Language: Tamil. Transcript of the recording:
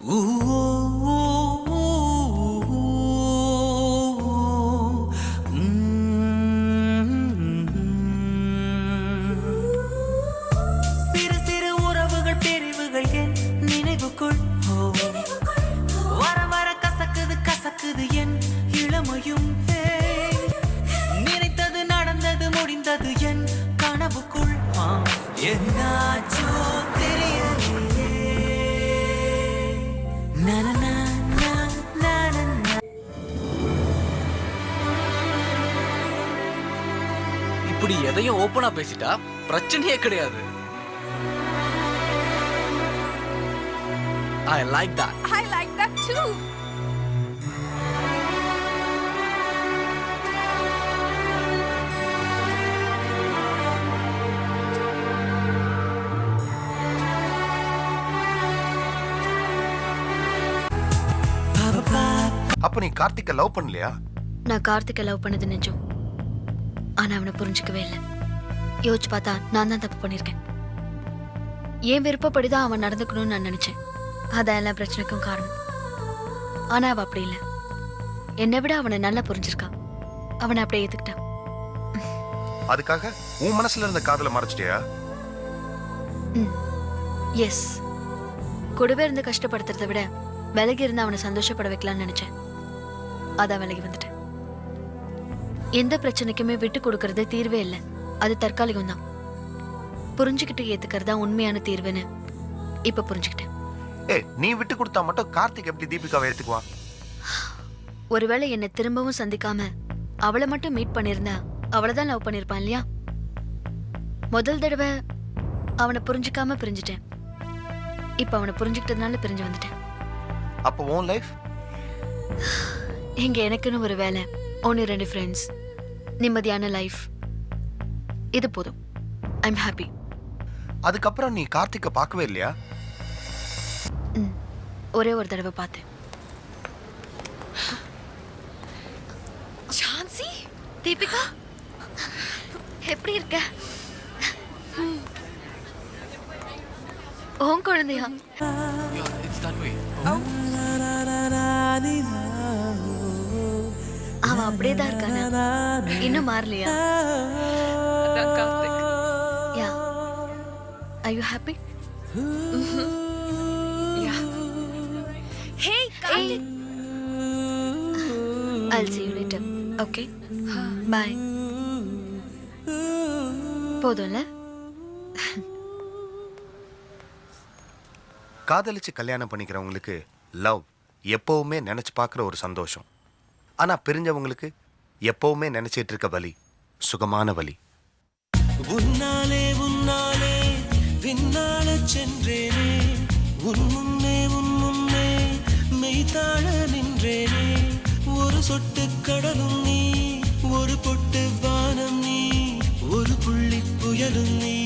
சிறு சிறு உறவுகள் பிரிவுகள் என் நினைவுக்குள் வர வர கசக்குது கசக்குது என் இளமையும் நினைத்தது நடந்தது முடிந்தது என் கனவுக்குள் என்னாச்சோ தெரியலையே. நனனா, நனனா. இப்படி எதையும் ஓப்பனா பேசிட்டா பிரச்சனையே கிடையாது. I like that. I like that too. அப்ப நீ கார்த்திகை லவ் பண்ணலையா? நான் கார்த்திகை லவ் பண்ணது நிஜம். ஆனா அவனை புரிஞ்சுக்கவே இல்லை. யோசிச்சு பார்த்தா நான் தான் தப்பு பண்ணிருக்கேன். என் விருப்பப்படிதான் அவன் நடந்துக்கணும்னு நான் நினைச்சேன். அதான் எல்லா பிரச்சனைக்கும் காரணம். ஆனா அவ அப்படி இல்லை. என்னை விட அவனை நல்லா புரிஞ்சிருக்கான். அவனை அப்படியே ஏத்துக்கிட்டான். அதுக்காக உன் மனசுல இருந்த காதலை மறைச்சிட்டியா? எஸ். கூடவே இருந்து கஷ்டப்படுத்துறதை விட விலகி இருந்து அவனை சந்தோஷப்பட வைக்கலாம்னு நினைச்சேன். அதான் விலகி வந்துட்டேன். எந்த பிரச்சனைக்குமே விட்டு கொடுக்கறது தீர்வே இல்லை. அது தற்காலிகம் தான். புரிஞ்சுக்கிட்டு ஏத்துக்கிறதா உண்மையான தீர்வுன்னு இப்ப புரிஞ்சுக்கிட்டேன். நீ விட்டு கொடுத்தா மட்டும் கார்த்திக் எப்படி தீபிகாவை ஏத்துக்குவான்? ஒருவேளை என்னை திரும்பவும் சந்திக்காம அவளை மட்டும் மீட் பண்ணிருந்தா அவளைதான் லவ் பண்ணிருப்பான் இல்லையா? முதல் தடவை அவனை புரிஞ்சுக்காம பிரிஞ்சுட்டேன். இப்ப அவனை புரிஞ்சுக்கிட்டதுனால பிரிஞ்சு வந்துட்டேன். அப்போ உன் லைஃப்? இங்க எனக்குன்னு ஒரு வேலை, 1-2 ஃப்ரெண்ட்ஸ், நிம்மதியான லைஃப். இது போதும். I'm happy. அதுக்கப்புறம் நீ கார்த்திகை பார்க்கவே இல்லையா? ஒரே ஒரு தடவை பார்த்தேன். ஜான்சி, தீபிகா எப்படி இருக்க? உன் குழந்தையா? It's that way. அவன் அப்படியே தான் இருக்கானா? இன்னும் மாறலையா? அதான் கார்த்திக். யா. Are you happy? Yeah. Hey, Karthik. I'll see you later. Okay? Bye. போதும்ல? காதலிச்சு கல்யாணம் பண்ணிக்கிறவங்களுக்கு லவ் எப்பவுமே நினைச்சு பார்க்குற ஒரு சந்தோஷம். ஆனா பிரிஞ்சவங்களுக்கு எப்பவுமே நினைச்சிட்டு இருக்க வலி சுகமான வலி. உன்னாலே உன்னாலே விண்ணால சென்றேனே, உன் முன்னே மெய்தாழ நின்றேனே. ஒரு சொட்டு கடலும் நீ, ஒரு பொட்டு வானம் நீ, ஒரு புள்ளி புயலும் நீ.